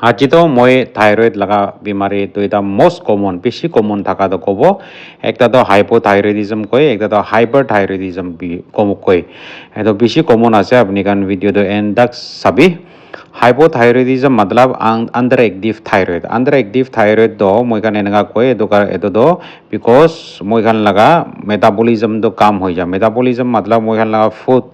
আজি তো মই থাইরয়েড লাগা বিমারি তো এটা মোস্ট কমন বেশি কমন থাকা তো কব একটা তো হাইপোথাইরয়েডিজম কয় একটা তো হাইপারথাইরয়েডিজম কয় এটা বেশি কমন আছে আপনি কান ভিডিও তো এন্ড তক সাবি hypothyroidism मतलब अंडर एक्टिव थायरॉइड दो मोइखान एनगा कोई एदो दो बिकॉज मोइखान लगा मेटाबॉलिज्म दो काम हो जा मेटाबॉलिज्म मतलब मोइखान लगा फूड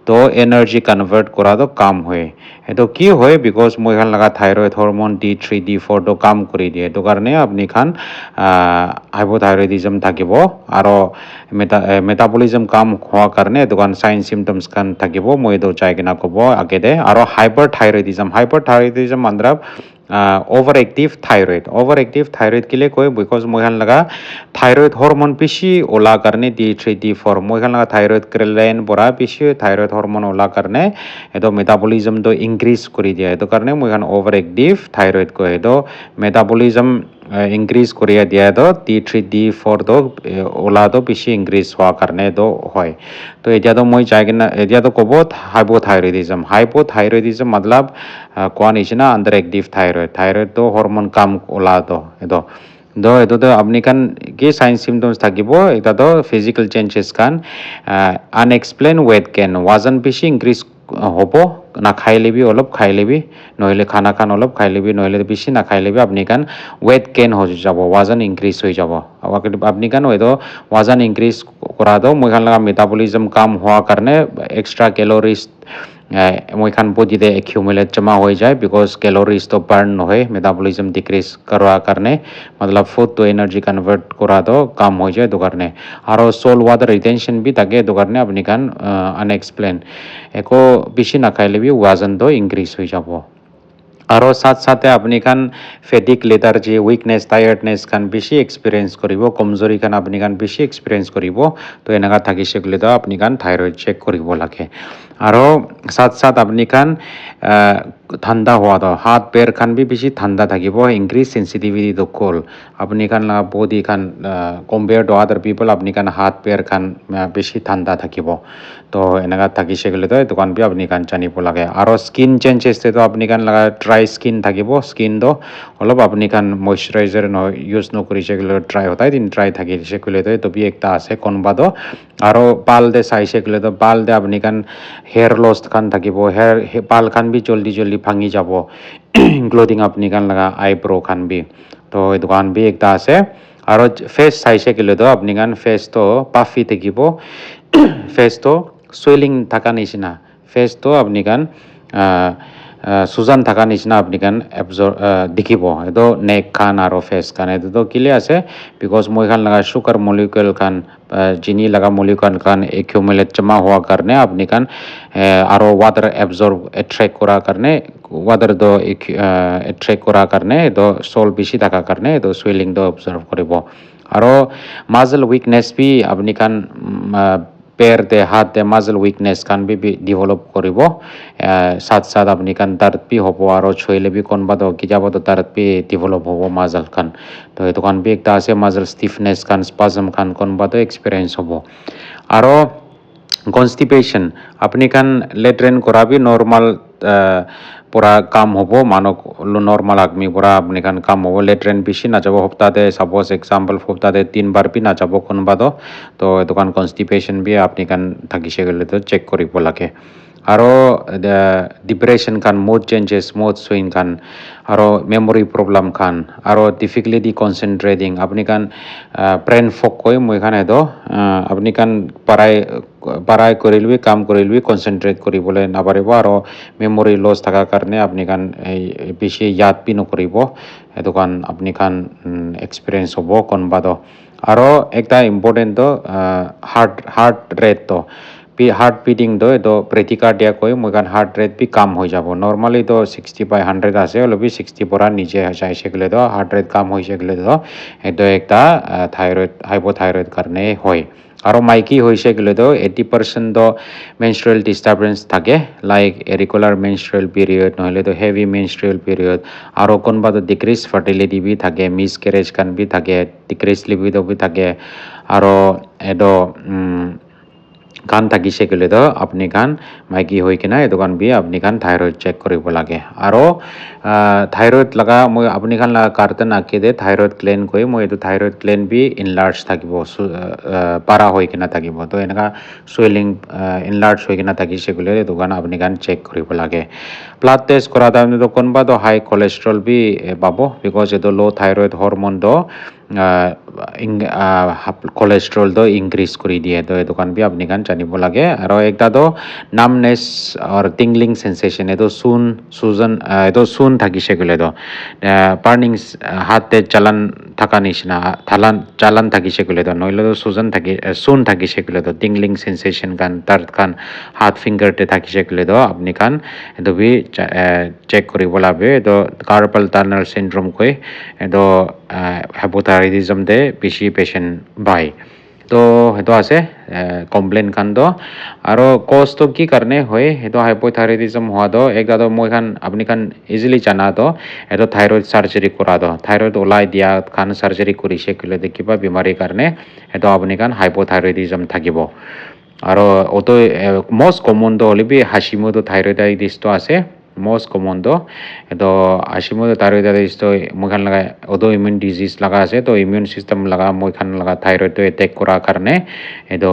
तो एनर्जी कन्वर्ट करा दो काम होए एदो की होए बिकॉज मोइखान लगा थायरॉइड हार्मोन D3 D4 दो काम करी दिए तो कारणे अपनी खान हाइपोथायरॉइडिज्म থাকিব आरो मेटाबॉलिज्म काम होआ कारणे तो कान साइन सिम्पटम्स खान থাকিব মই दो चाय केना कब आगे दे आरो हाइपरथायरॉइडिज्म मतलब ओवर एक्टिव थायरॉइड के लिए कोई बिकॉज मोहन लगा थायरॉइड हार्मोन पिशी ओला करने D3 D4 मोहन लगा थायरॉइड क्रेलाइन बड़ा पिशी थायरॉइड हार्मोन ओला करने तो मेटाबॉलिज्म तो इंक्रीज करी दिया तो करने मोहन ओवर एक्टिव थायरॉइड को है तो मेटाबॉलिज्म इंक्रीज करिया दिया तो D3 D4 तो ओला तो पिशी इंक्रीज हुआ करने तो হয় तो এতিয়া তো মই চাই কিনা এতিয়া তো কব हाइपोथायरॉइडिज्म मतलब কোৱা নিচিনা আন্ডাৰ एक्टिव थायरॉइड तो हार्मोन काम ওলা তো এটো এটো তো আপনি কান কি সাইন সিমটমস থাকিব এটা তো ফিজিক্যাল চেঞ্জেস কান আনএক্সপ্লেইন ওয়েট গেইন ওজন বেশি ইনক্রিজ হব না খাই লিবি অলপ খাই লিবি নহলে খানা খান অলপ খাই লিবি নহলে বেশি না খাই লিবি আপনি কান ওয়েট গেইন হয়ে যাব ওজন ইনক্রিজ হয়ে যাব আপনি কান ওইতো ওজন ইনক্রিজ করা দো মই খান লাগা মেটাবলিজম কাম হওয়ার কারণে এক্সট্রা ক্যালোরিজ মই খান বডিতে एक्यूमुलेट जमा हो जाए बिकॉज कैलोरीज तो बर्न নহয় मेटाबॉलिज्म डिक्रीज करवा करने मतलब फूड तो एनर्जी कन्वर्ट करा दो काम हो जाए तो करने और सोल वाटर रिटेंशन भी থাকে तो करने अपनी कान अनएक्सप्लेन एको बेশি না খাইলে भी वजन तो इंक्रीज हो যাব आरो साथ साथे अपनी खान फेटिक लेथार्जी उइकनेस टायर्डनेस खान बेশি एक्सपिरियेन्स करिबो कमजोरी खान अपनी खान बेশি एक्सपिरियेन्स करिबो तो एनागा থাকিছে গলে তো अपनी खान थायरॉइड चेक करिबो लागे आरो साथ साथ अपनी खान ठंडा हुआ तो हाथ पैर खान भी बेশি ठंडा থাকিব इंक्रीज सेंसिटिविटी तो कोल अपनी खान बॉडी खान कम्पेयर टू अदर पीपल अपनी खान हाथ पैर खान बेশি ठंडा থাকিব तो एनागा থাকিছে গলে তো দোকান भी अपनी खान জানিব লাগে आरो स्किन चेंजेस तो अपनी खान लगा ड्राई स्किन থাকিব स्किन तो অলপ আপনি খান ময়শ্চারাইজার ইউজ নকৰিছে গলে ড্রাই হতাই দিন ড্রাই থাকিছে গলে তো বি একটা আছে কোনবা তো आरो बाल दे চাইছে গলে তো बाल दे अपनी खान हेयर लॉस खान থাকিব हेयर बाल खान भी जल्दी जल्दी भांगी যাব इंक्लूडिंग अपनी खान लगा आईब्रो खान भी तो এই দোকান भी একটা আছে आरो फेस চাইছে গলে তো अपनी खान फेस तो পাফি থাকিব फेस तो সুইলিং থাকা নিচিনা फेस तो अपनी खान सुजान থাকা নিচিনা আপনি কান দেখিব এটো নেক খান আর ফেস খান এটো তো কিলে আছে বিকজ মই খান লাগা সুগার মলিকুল খান চিনি লাগা মলিকুল খান एक्यूमुलेट जमा হওয়ার কারণে আপনি কান আরো ওয়াটার অ্যাবজর্ব অ্যাট্রাক্ট করার কারণে ওয়াটার তো অ্যাট্রাক্ট করার কারণে তো সোল বেশি থাকার কারণে তো সুইলিং তো অবজার্ভ করিব আরো মাসল উইকনেস বি আপনি কান पैर दे हाथ दे मसल वीकनेस खान भी डेवलप करिब साथ साथ अपनी खान दर्द भी हब और छुले भी कोनबा तो किजाबो तो दर्द भी डेवलप हब मसल खान तो ये खान भी एक आसे मसल स्टिफनेस खान स्पाजम खान कोनबा तो एक्सपीरियंस हब और कन्स्टिपेशन अपनी खान लेट्रिन करा भी नॉर्मल पूरा काम हबो मानक नॉर्मल आदमी पूरा अपनी खान काम हबो लेट्रिन बेশি ना যাব हफ्ताते सपोज एग्जांपल हफ्ताते 3 बार भी ना যাব कोनबा तो ये खान कन्स्टिपेशन भी अपनी खान থাকিছে গলে तो चेक करिब लागे आरो depression Khan mood changes mood swing Khan आरो मेमोरी प्रॉब्लम खान आरो डिफिकल्टी कन्सेंट्रेटिंग अपनी खान ब्रेन फॉग कोई মই খান এদো अपनी खान पढ़ाई करिलबि काम करिलबि कन्सेंट्रेट करिबले ना पारिब आरो मेमोरी लॉस থাকার কারণে আপনি খান বেশি याद भी নকরিব এতো খান আপনি খান এক্সপেরিয়েন্স হবো কোনবা তো আরো একটা ইম্পর্টেন্ট তো हार्ट रेट तो हार्ट बीटिंग तो ब्रेथिकार्डिया कोई মই খান हार्ट रेट भी कम हो যাব नॉर्मली तो 60/100 আছে হলো भी 60 পরা নিচে যাইছে গলে তো हार्ट रेट कम হইছে গলে তো এটো একটা থাইরয়েড হাইপোথাইরয়েড কারণে হয় और माइकी হইছে গলে তো 80% তো মেনস্ট্রুয়াল ডিস্টারবেন্স থাকে লাইক ইরেগুলার মেনস্ট্রুয়াল পিরিয়ড নহলে তো হেভি মেনস্ট্রুয়াল পিরিয়ড আর কোনবা তো ডিক্রিজ ফার্টিলিটি भी থাকে মিসক্যারেজ কান भी থাকে ডিক্রিজ লিবিডো भी থাকে আর এডো কাণ থাকিছে গ'লে তো আপুনি কাণ মাইকী হৈ কিনে এইটো কাণ বি আপুনি কাণ থাইৰইড চেক কৰিব লাগে আৰু থাইৰইড লগা মই আপুনি কাণ লগা কাৰ্টন আঁকি দে থাইৰইড গ্লেণ্ড কৈ মই এইটো থাইৰইড গ্লেণ্ড বি ইনলাৰ্জ থাকিব পাৰা হৈ কিনে থাকিব তো এনেকুৱা চুৱেলিং ইনলাৰ্জ হৈ কিনে থাকিছে গ'লে এইটো কাণ আপুনি কাণ চেক কৰিব লাগে ব্লাড টেষ্ট কৰা টাইমতো কোনোবাতো হাই কলেষ্ট্ৰল বি পাব বিকজ এইটো ল' থাইৰইড হৰমনটো কলেষ্ট্ৰলটো ইনক্ৰিজ কৰি দিয়ে তো এইটো কাণ বি আপুনি কাণ জানিব লাগে আৰু একটাতো নামনেছ আৰু টিংলিং সেন্সেশ্যন এইটো এইটো চূণ থাকিছে গ'লেতো বাৰ্ণিং হাতে চালান থকা নিচিনা চালান থাকিছে গ'লেতো নহ'লেতো চূণ থাকিছে গ'লেতো টিংলিং সেন্সেশ্যন কাণ তাৰ কাণ হাত ফিংগাৰতে থাকিছে গ'লেতো আপুনি কাণ এইটো বি চেক কৰিব লাগে এইটো কাৰ্পল টানেল চিণ্ড্ৰম কৈ এইটো hypothyroidism দে বেছি পেচেণ্ট পায় তো সেইটো আছে কমপ্লেইন কাণ্ড আৰু কজটো কি কাৰণে হয় সেইটো hypothyroidism হোৱাটো একদাতো মই আপুনি ইজিলি জানাতো এইটো থাইৰইড চাৰ্জাৰী কৰাটো থাইৰইড ওলাই দিয়া খান চাৰ্জাৰী কৰিছে কিলে কিবা বেমাৰীৰ কাৰণে সেইটো আপুনি hypothyroidism থাকিব আৰু মষ্ট কমনটো হ'লে বি Hashimoto thyroiditis আছে most common to itu Hashimoto thyroiditis to moi khan laga autoimmune disease laga ase to immune system laga moi khan laga thyroid to attack kora karne itu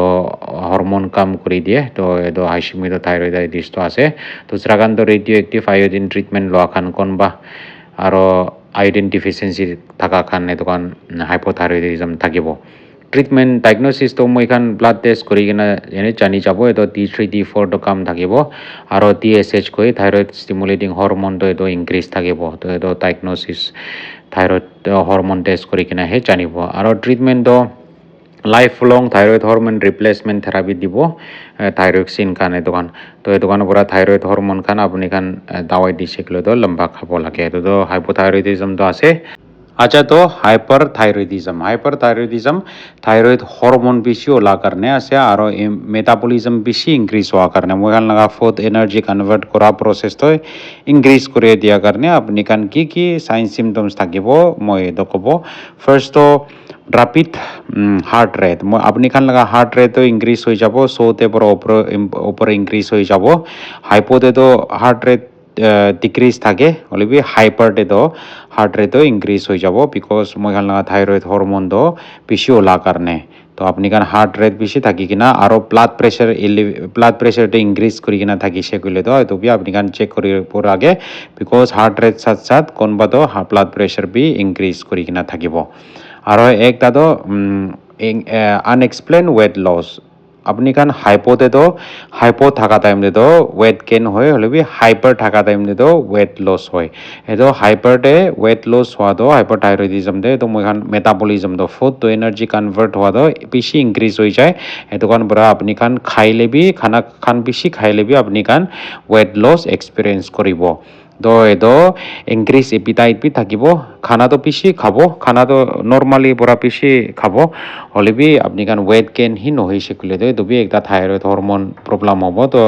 hormone kam kori die to itu Hashimoto thyroiditis to ase to sragan to radioactive iodine treatment loa khan konba aro iodine deficiency thaka khan itu kan hypothyroidism thakibo treatment diagnosis to moi khan blood test kori kina ene jani jabo eto T3 T4 to kam thakibo aro TSH koi thyroid stimulating hormone to eto increase thakibo to eto diagnosis thyroid hormone test kori kina he janibo aro treatment to lifelong thyroid hormone replacement therapy dibo thyroxine kan eto kan to eto kan pura thyroid hormone kan apuni kan dawai di seklo to lamba khabo lage eto to hypothyroidism to ase अच्छा तो hyperthyroidism thyroid hormone বেশি ওলা কারণে আছে আর metabolism বেশি increase হওয়া কারণে মই খান লাগা ফুড এনার্জি কনভার্ট করা প্রসেস তো ইনক্রিজ করে দিয়া কারণে আপনি কান কি সাইন সিমটমস থাকিব মই এটো কব ফার্স্ট তো rapid heart rate আপনি খান লাগা হার্ট রেট তো ইনক্রিজ হয়ে যাব সোতে পর উপরে ইনক্রিজ হয়ে যাব হাইপোতে তো হার্ট রেট ডিক্রিজ থাকে হলে বি হাইপারতে তো হার্ট রেটও ইনক্রিজ হয়ে যাব বিকজ মই খান লাগা থাইরয়েড হরমোন তো বেশি ওলা কারণে তো আপনি কান হার্ট রেট বেশি থাকি কিনা আর ব্লাড প্রেসারটা ইনক্রিজ করি কিনা থাকি সেগুলো তো হয়তো বি আপনি কান চেক করি পর আগে বিকজ হার্ট রেট সাথ সাথ কোনবা তো ব্লাড প্রেসার বি ইনক্রিজ করি কিনা থাকিব আর একটা তো আনএক্সপ্লেইন ওয়েট লস আপনি কান হাইপোতে তো হাইপো থাকা টাইম দে তো ওয়েট গেইন হয় হলে বি হাইপার থাকা টাইম দে তো ওয়েট লস হয় এতো হাইপার দে ওয়েট লস হওয়া তো হাইপারথাইরয়েডিজম দে তো মই খান মেটাবলিজম তো ফুড তো এনার্জি কনভার্ট হওয়া তো বেশি ইনক্রিজ হয়ে যায় এতো কারণ পরা আপনি খান খাইলে বি খানা খান বেশি খাইলে বি আপনি খান ওয়েট লস এক্সপিরিয়েন্স করিব তো এতো ইনক্রিজ এপিটাইট বি থাকিব খানা তো বেশি খাব খানা তো নর্মালি পরা বেশি খাব হলে বি আপনি কান ওয়েট গেইন হি নহই সেকুলে তো এতো বি একটা থাইরয়েড হরমোন প্রবলেম হব তো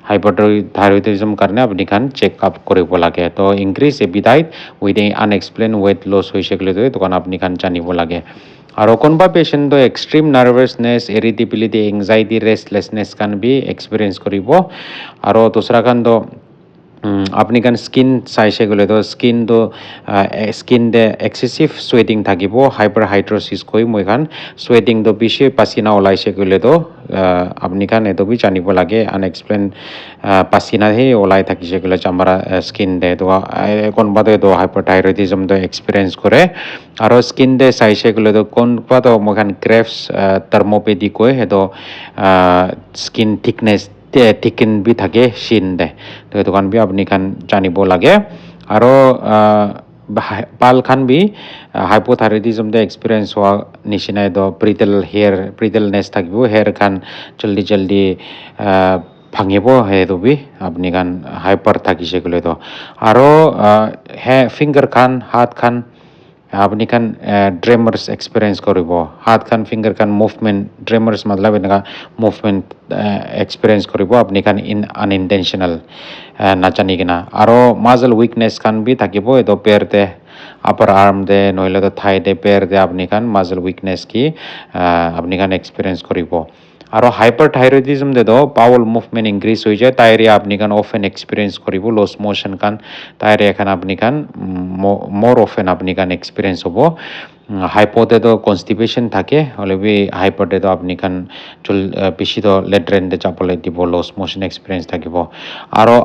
hyperthyroidism কারণে আপনি খান চেক আপ করিব লাগে তো increase appetite with unexplained weight loss হই সেকুলে তো তখন আপনি খান জানিব লাগে আর কোনবা পেশেন্ট তো extreme nervousness irritability anxiety restlessness can be experience করিব আর দোসরা কান তো আপনি কান স্কিন চাইছে গ'লে তো স্কিন দে এক্সেসিভ সুৱেটিং থাকিব হাইপাৰহাইড্ৰছিছ কৈ মই খান সুৱেটিং তো বেছি পাচিনা ওলাইছে গ'লে তো আপনি খান এটো বি জানিব লাগে আনএক্সপ্লেইন পাচিনা হে ওলাই থাকিছে গ'লে চামৰা স্কিন দে তো কোনবা তো হাইপাৰথাইৰয়েডিজম তো এক্সপিৰিয়েন্স কৰে আৰু স্কিন দে চাইছে গ'লে তো কোনবা তো মই খান ক্ৰেফছ থাৰ্মোপেডি কৈ হেতো স্কিন থিকনেছ থিকেন বি থাকে চিন দে তো এইটো কান বি আপনি খান জানিব লাগে আৰু পাল খান বি হাইপোথাইৰয়েডিজম দে এক্সপিৰিয়েন্স হোৱা নিচিনাই তো প্ৰিটেলনেছ থাকিব হেয়াৰ খান জলদি ভাঙিব সেইটো বি আপনি খান হাইপাৰ থাকিছে গ'লে তো আৰু ফিংগাৰ খান হাত খান আপনি খান ড্ৰেমাৰ্ছ এক্সপিৰিয়েন্স কৰিব হাত খান ফিংগাৰ খান মুভমেণ্ট ড্ৰেমাৰ্ছ মতলব এনেকা মুভমেণ্ট এক্সপিৰিয়েন্স কৰিব আপনি খান আনইনটেনশ্যনেল নাজানি কিনা আৰু মাজল উইকনেছ খান বি থাকিব এইটো পেৰতে আপাৰ আৰ্ম দে নহ'লে তো থাই দে পেৰ দে আপনি খান মাজল উইকনেছ কি আপনি খান এক্সপিৰিয়েন্স কৰিব আৰু hyperthyroidism দেতো bowel movement increase হৈ যায় diarrhea আপনি কান often experience কৰিব loose motion কান diarrhea খান আপনি কান more often আপনি কান experience হ'ব hypoতে তো constipation থাকে অলরেডি hyperতে তো আপনি কান চুল বেশি তো লেট্রিন দে চাপলে দিব loose motion experience থাকিব আৰু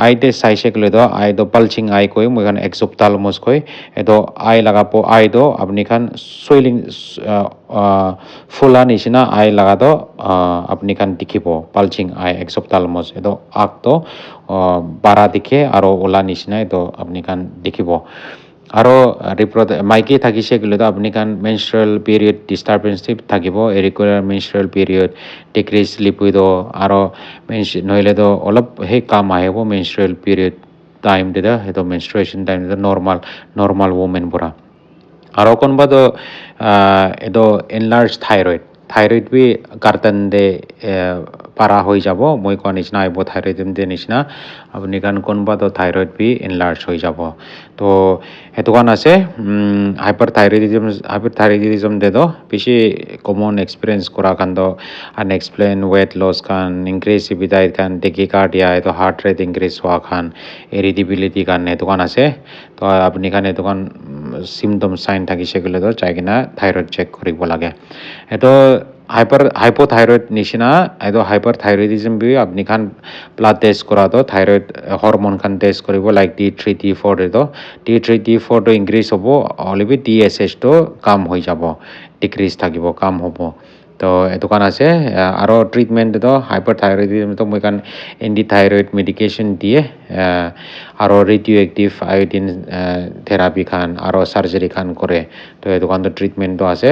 আইতে চাইছে গলে তো আই তো পালচিং আই কই মই কান exophthalmos কই এতো আই লাগাবো আই তো আপনি কান সুইলিং ফুলা নিচিনা আই লাগা তো আপনি কান দেখিব পালচিং আই exophthalmos এতো আক তো বাড়া দেখে আৰু ওলা নিচিনা এতো আপনি কান দেখিব আৰু মাইকী থাকিছে গ'লে তো আপুনি কান মেনষ্ট্ৰুৱেল পিৰিয়ড ডিষ্টাৰ্বেঞ্চ থাকিব ইৰেগুলাৰ মেনষ্ট্ৰুৱেল পিৰিয়ড ডিক্ৰিজ লিপিডো আৰু নহ'লে তো অলপ সেই কাম আহিব মেনষ্ট্ৰুৱেল পিৰিয়ড টাইম দিলে সেইটো মেনষ্ট্ৰুৱেশ্যন টাইম দিলে নৰ্মাল ওমেন পৰা আৰু কোনোবা তো এইটো এনলাৰ্জ থাইৰইড বি কাৰ্টেন দে পাৰা হৈ যাব মই কোৱা নিচিনা হাইপোথাইৰয়ডিজম দে নিচিনা আপুনি কাৰণ কোনোবা তো থাইৰইড বি এনলাৰ্জ হৈ যাব তো সেইটো কাৰণ আছে হাইপাৰথাইৰয়ডিজম দে তো বেছি কমন এক্সপিৰিয়েঞ্চ কৰা কাৰণ তো আনএক্সপ্লেইন ৱেট লছ খান ইনক্ৰিজ এপিটাইট খান টেকিকাৰ্ডিয়া এইটো হাৰ্ট ৰেট ইনক্ৰিজ হোৱা খান ইৰিটেবিলিটি কাৰণে এইটো কাৰণ আছে তো আপুনি কাৰণে এইটো কাৰণ চিমটম চাইন থাকিছে গ'লে তো চাই কিনে থাইৰইড চেক কৰিব লাগে এইটো হাইপোথাইৰইড নিচিনা এইটো হাইপাৰথাইৰয়ডিজম বি আপুনি খান ব্লাড টেষ্ট কৰা তো থাইৰইড হৰমন খান টেষ্ট কৰিব লাইক D3 D4 এইটো D3 D4 তো ইনক্ৰিজ হ'ব অলৰেডি TSH তো কাম হৈ যাব ডিক্ৰিজ থাকিব কাম হ'ব তো এইটো কাৰণ আছে আৰু ট্ৰিটমেণ্ট তো হাইপাৰথাইৰয়ডিজম তো মই কাৰণ এণ্টিথাইৰইড মেডিকেশ্যন দিয়ে আৰু ৰেডিঅ' এক্টিভ আয়ডিন থেৰাপি খান আৰু চাৰ্জাৰী খান কৰে তো এইটো কাৰণ ট্ৰিটমেণ্টটো আছে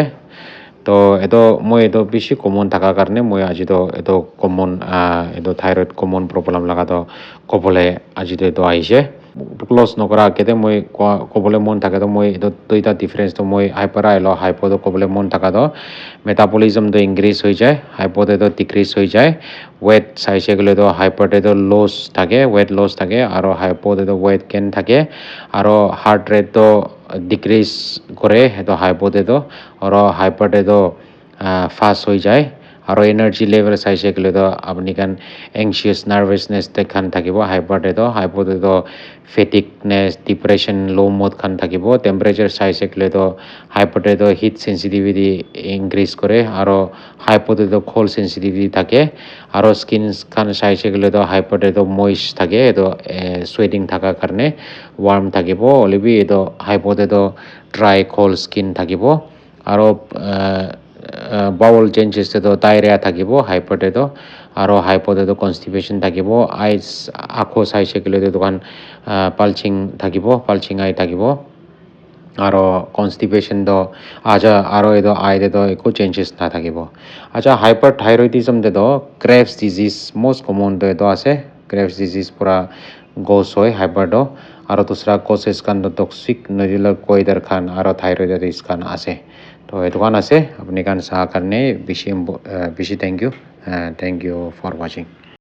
তো মই এইটো বেছি কমন থকাৰ কাৰণে মই আজিতো এইটো কমন এইটো থাইৰইড কমন প্ৰব্লেম লগাটো ক'বলৈ আজিতো এইটো আহিছে ক্লজ নকৰা আগতে মই ক'বলৈ মন থাকে তো মই এইটো দুইটা ডিফাৰেঞ্চটো মই হাইপোটো ক'বলৈ মন থকাটো মেটাবলিজমটো ইনক্ৰিজ হৈ যায় হাইপোটো ডিক্ৰিজ হৈ যায় ৱেট চাইছে গ'লেতো হাইপাৰটো ৱেট লছ থাকে আৰু হাইপোটো ৱেট গেইন থাকে আৰু হাৰ্ট ৰেটটো ডিক্ৰিজ কৰে সেইটো হাইপোটো আৰু হাইপাৰটো ফাষ্ট হৈ যায় আৰু এনাৰ্জি লেভেল চাইছে গ'লেতো আপুনি কান এংচিয়াছ নাৰ্ভাছনেছ খান থাকিব হাইপোটো ফেটিকনেছ ডিপ্ৰেশ্যন ল' মুড খান থাকিব টেম্পাৰেচাৰ চাইছে গ'লেতো হাইপোটো হিট চেঞ্চিটিভিটি ইনক্ৰিজ কৰে আৰু হাইপোটো কোল্ড চেঞ্চিটিভিটি থাকে আৰু স্কিন খান চাইছে গ'লেতো হাইপোটো মইষ্ট থাকে এইটো চুৱেটিং থকাৰ কাৰণে ৱাৰ্ম থাকিব অলৰেডি এইটো হাইপোটো ড্ৰাই কোল্ড স্কিন থাকিব আৰু বাউল চেঞ্জেছটো ডায়েৰিয়া থাকিব হাইপোটো আৰু হাইপোটো কনষ্টিপেশ্যন থাকিব আইজ আকৌ চাইছে গ'লে দোকান পালচিং আই থাকিব আৰু কনষ্টিপেশ্যনটো আৰু এইটো আইটো একো চেঞ্জেছ নাথাকিব আচ্ছা হাইপাৰথাইৰয়ডিজমটো ক্ৰেভছ ডিজিজ মষ্ট কমনটো এইটো আছে ক্ৰেভছ ডিজিজ পৰা গছ হয় হাইপাৰটো আৰু দুসৰা কচেছ খান টক্সিক নজিলৰ কৈডাৰ খান আৰু থাইৰয়ডাইটিছ খান আছে তো এইটো কাৰণ আছে আপুনি কাৰণ চাহ কাৰণে বেছি থেংক ইউ ফৰ ৱাচিং